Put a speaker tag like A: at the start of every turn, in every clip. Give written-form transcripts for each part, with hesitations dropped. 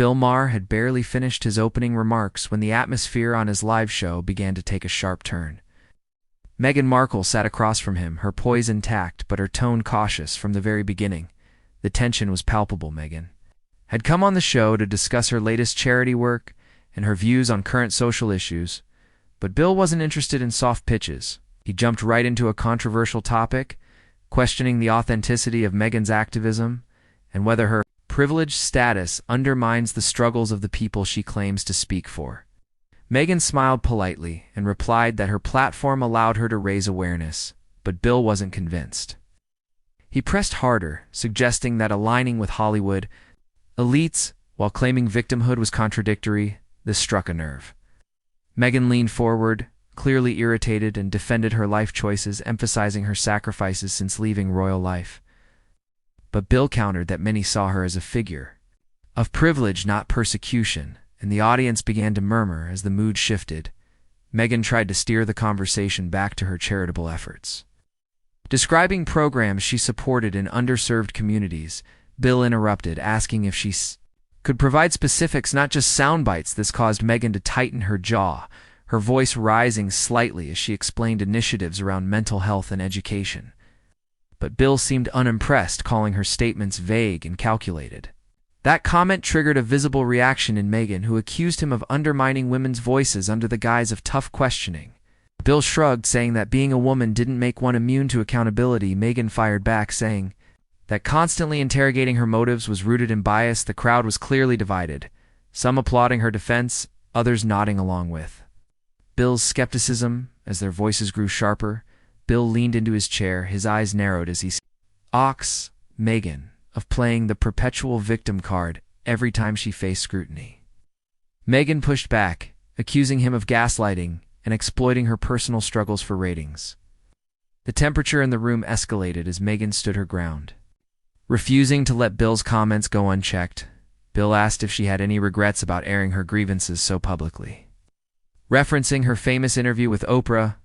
A: Maher had barely finished his opening remarks when the atmosphere on his live show began to take a sharp turn. Meghan Markle sat across from him, her poise intact but her tone cautious from the very beginning. The tension was palpable. Meghan had come on the show to discuss her latest charity work and her views on current social issues, but Bill wasn't interested in soft pitches. He jumped right into a controversial topic, questioning the authenticity of Meghan's activism and whether her privileged status undermines the struggles of the people she claims to speak for. Meghan smiled politely and replied that her platform allowed her to raise awareness, but Bill wasn't convinced. He pressed harder, suggesting that aligning with Hollywood elites while claiming victimhood was contradictory. This struck a nerve. Meghan leaned forward, clearly irritated, and defended her life choices, emphasizing her sacrifices since leaving royal life. But Bill countered that many saw her as a figure of privilege, not persecution, and the audience began to murmur as the mood shifted. Meghan tried to steer the conversation back to her charitable efforts. Describing programs she supported in underserved communities, Bill interrupted, asking if she could provide specifics, not just sound bites. This caused Meghan to tighten her jaw, her voice rising slightly as she explained initiatives around mental health and education. But Bill seemed unimpressed, calling her statements vague and calculated. That comment triggered a visible reaction in Meghan, who accused him of undermining women's voices under the guise of tough questioning. Bill shrugged, saying that being a woman didn't make one immune to accountability. Meghan fired back, saying that constantly interrogating her motives was rooted in bias. The crowd was clearly divided, some applauding her defense, others nodding along with Bill's skepticism. As their voices grew sharper, Bill leaned into his chair, his eyes narrowed as he accused Meghan of playing the perpetual victim card every time she faced scrutiny. Meghan pushed back, accusing him of gaslighting and exploiting her personal struggles for ratings. The temperature in the room escalated as Meghan stood her ground. Refusing to let Bill's comments go unchecked, Bill asked if she had any regrets about airing her grievances so publicly. Referencing her famous interview with Oprah,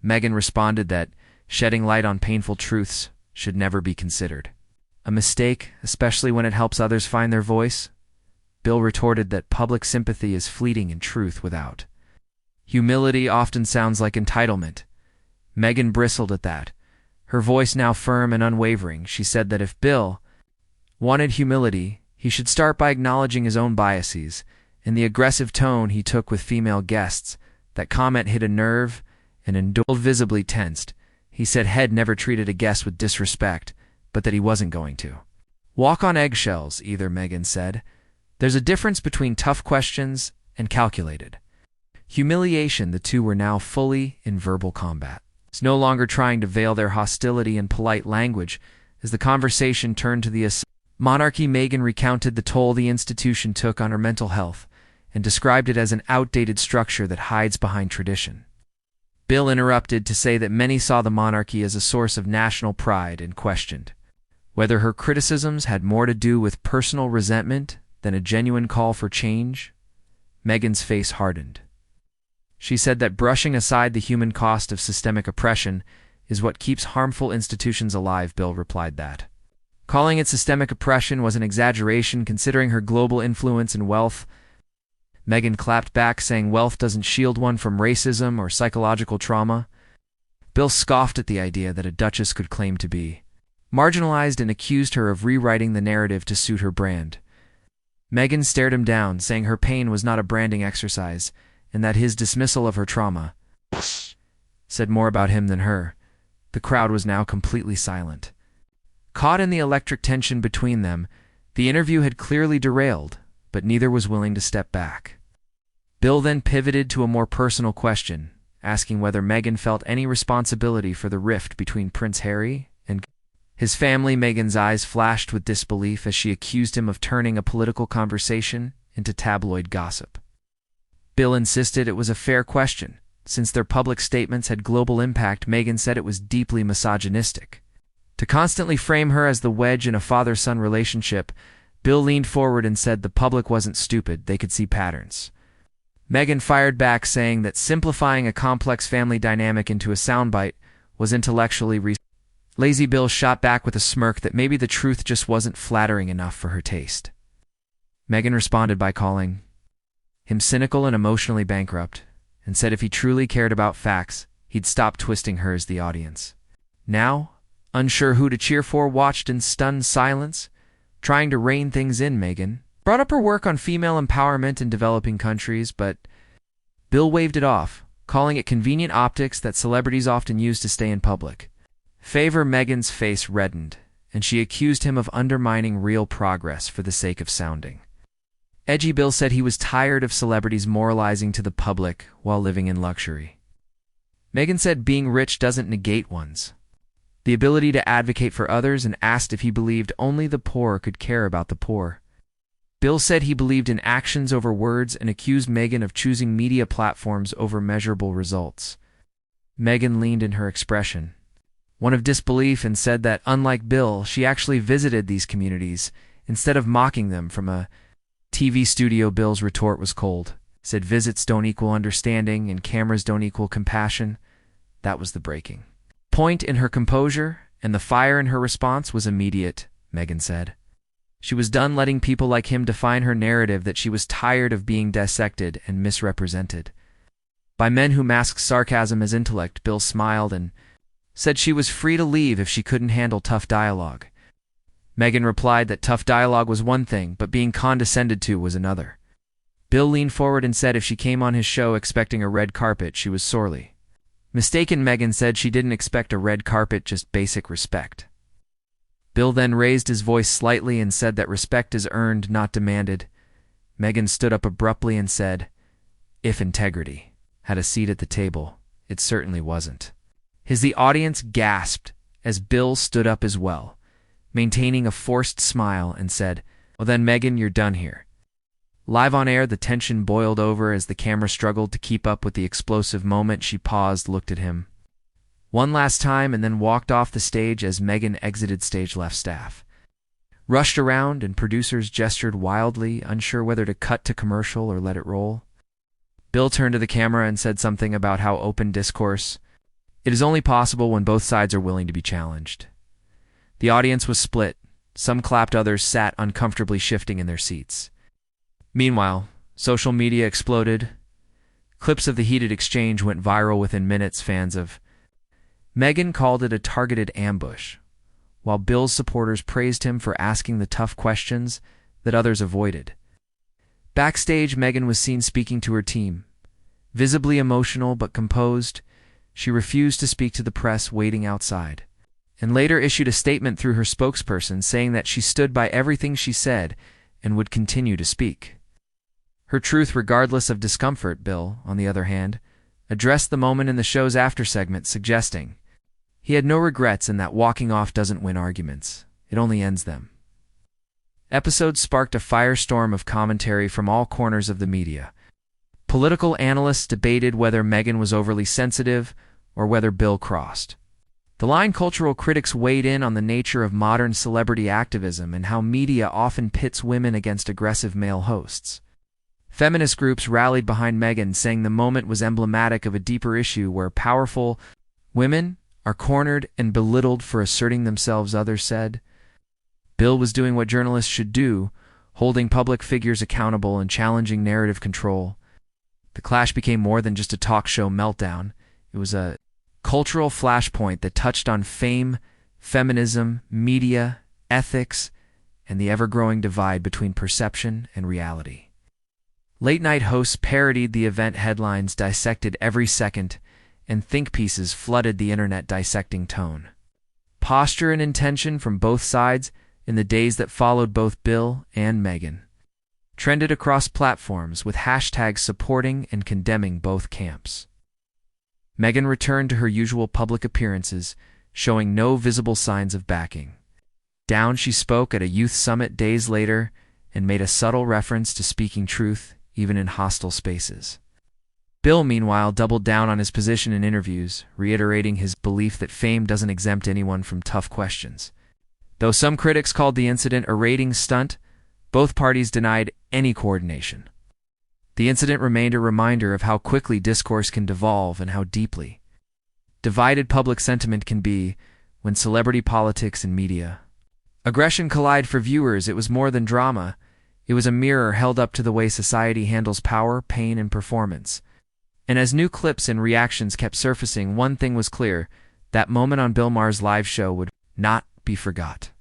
A: Meghan responded that shedding light on painful truths should never be considered a mistake, especially when it helps others find their voice. Bill retorted that public sympathy is fleeting and truth without humility often sounds like entitlement. Meghan bristled at that, her voice now firm and unwavering. She said that if Bill wanted humility, he should start by acknowledging his own biases and the aggressive tone he took with female guests. That comment hit a nerve, and Bill visibly tensed. He said Head never treated a guest with disrespect, but that he wasn't going to walk on eggshells either. Meghan said, "There's a difference between tough questions and calculated humiliation." The two were now fully in verbal combat. It's no longer trying to veil their hostility in polite language. As the conversation turned to the monarchy, Meghan recounted the toll the institution took on her mental health and described it as an outdated structure that hides behind tradition. Bill interrupted to say that many saw the monarchy as a source of national pride and questioned whether her criticisms had more to do with personal resentment than a genuine call for change. Meghan's face hardened. She said that brushing aside the human cost of systemic oppression is what keeps harmful institutions alive. Bill replied that calling it systemic oppression was an exaggeration considering her global influence and wealth. Meghan clapped back, saying wealth doesn't shield one from racism or psychological trauma. Bill scoffed at the idea that a duchess could claim to be marginalized and accused her of rewriting the narrative to suit her brand. Meghan stared him down, saying her pain was not a branding exercise and that his dismissal of her trauma said more about him than her. The crowd was now completely silent. Caught in the electric tension between them, the interview had clearly derailed, but neither was willing to step back. Bill then pivoted to a more personal question, asking whether Meghan felt any responsibility for the rift between Prince Harry and his family. Meghan's eyes flashed with disbelief as she accused him of turning a political conversation into tabloid gossip. Bill insisted it was a fair question. Since their public statements had global impact, Meghan said it was deeply misogynistic to constantly frame her as the wedge in a father-son relationship. Bill leaned forward and said the public wasn't stupid, they could see patterns. Meghan fired back, saying that simplifying a complex family dynamic into a soundbite was intellectually lazy. Bill shot back with a smirk that maybe the truth just wasn't flattering enough for her taste. Meghan responded by calling him cynical and emotionally bankrupt, and said if he truly cared about facts, he'd stop twisting her as the audience. Now, unsure who to cheer for, watched in stunned silence, trying to rein things in. Meghan brought up her work on female empowerment in developing countries, but Bill waved it off, calling it convenient optics that celebrities often use to stay in public favor. Meghan's face reddened, and she accused him of undermining real progress for the sake of sounding edgy. Bill said he was tired of celebrities moralizing to the public while living in luxury. Meghan said being rich doesn't negate one's the ability to advocate for others, and asked if he believed only the poor could care about the poor. Bill said he believed in actions over words and accused Meghan of choosing media platforms over measurable results. Meghan leaned in her expression, one of disbelief, and said that, unlike Bill, she actually visited these communities instead of mocking them from a TV studio. Bill's retort was cold, said visits don't equal understanding and cameras don't equal compassion. That was the breaking point in her composure, and the fire in her response was immediate. Meghan said she was done letting people like him define her narrative, that she was tired of being dissected and misrepresented by men who masked sarcasm as intellect. Bill smiled and said she was free to leave if she couldn't handle tough dialogue. Meghan replied that tough dialogue was one thing, but being condescended to was another. Bill leaned forward and said if she came on his show expecting a red carpet, she was sorely mistaken. Meghan said she didn't expect a red carpet, just basic respect. Bill then raised his voice slightly and said that respect is earned, not demanded. Meghan stood up abruptly and said, if integrity had a seat at the table, it certainly wasn't his. The audience gasped as Bill stood up as well, maintaining a forced smile, and said, well then, Meghan, you're done here. Live on air, the tension boiled over as the camera struggled to keep up with the explosive moment. She paused, looked at him one last time, and then walked off the stage. As Meghan exited stage left, staff rushed around and producers gestured wildly, unsure whether to cut to commercial or let it roll. Bill turned to the camera and said something about how open discourse it is only possible when both sides are willing to be challenged. The audience was split. Some clapped, others sat uncomfortably, shifting in their seats. Meanwhile, social media exploded. Clips of the heated exchange went viral within minutes. Fans of Meghan called it a targeted ambush, while Bill's supporters praised him for asking the tough questions that others avoided. Backstage, Meghan was seen speaking to her team. Visibly emotional but composed, she refused to speak to the press waiting outside, and later issued a statement through her spokesperson saying that she stood by everything she said and would continue to speak her truth regardless of discomfort. Bill, on the other hand, addressed the moment in the show's after segment, suggesting he had no regrets and that walking off doesn't win arguments, it only ends them. Episodes sparked a firestorm of commentary from all corners of the media. Political analysts debated whether Meghan was overly sensitive or whether Bill crossed the line. Cultural critics weighed in on the nature of modern celebrity activism and how media often pits women against aggressive male hosts. Feminist groups rallied behind Meghan, saying the moment was emblematic of a deeper issue where powerful women are cornered and belittled for asserting themselves. Others said Bill was doing what journalists should do, holding public figures accountable and challenging narrative control. The clash became more than just a talk show meltdown. It was a cultural flashpoint that touched on fame, feminism, media, ethics, and the ever-growing divide between perception and reality. Late-night hosts parodied the event, headlines dissected every second, and think pieces flooded the internet dissecting tone, posture, and intention from both sides. In the days that followed, both Bill and Meghan trended across platforms with hashtags supporting and condemning both camps. Meghan returned to her usual public appearances, showing no visible signs of backing down. She spoke at a youth summit days later and made a subtle reference to speaking truth, even in hostile spaces. Bill, meanwhile, doubled down on his position in interviews, reiterating his belief that fame doesn't exempt anyone from tough questions. Though some critics called the incident a ratings stunt, both parties denied any coordination. The incident remained a reminder of how quickly discourse can devolve and how deeply divided public sentiment can be when celebrity politics and media aggression collide. For viewers, it was more than drama. It was a mirror held up to the way society handles power, pain, and performance. And as new clips and reactions kept surfacing, one thing was clear: that moment on Bill Maher's live show would not be forgot.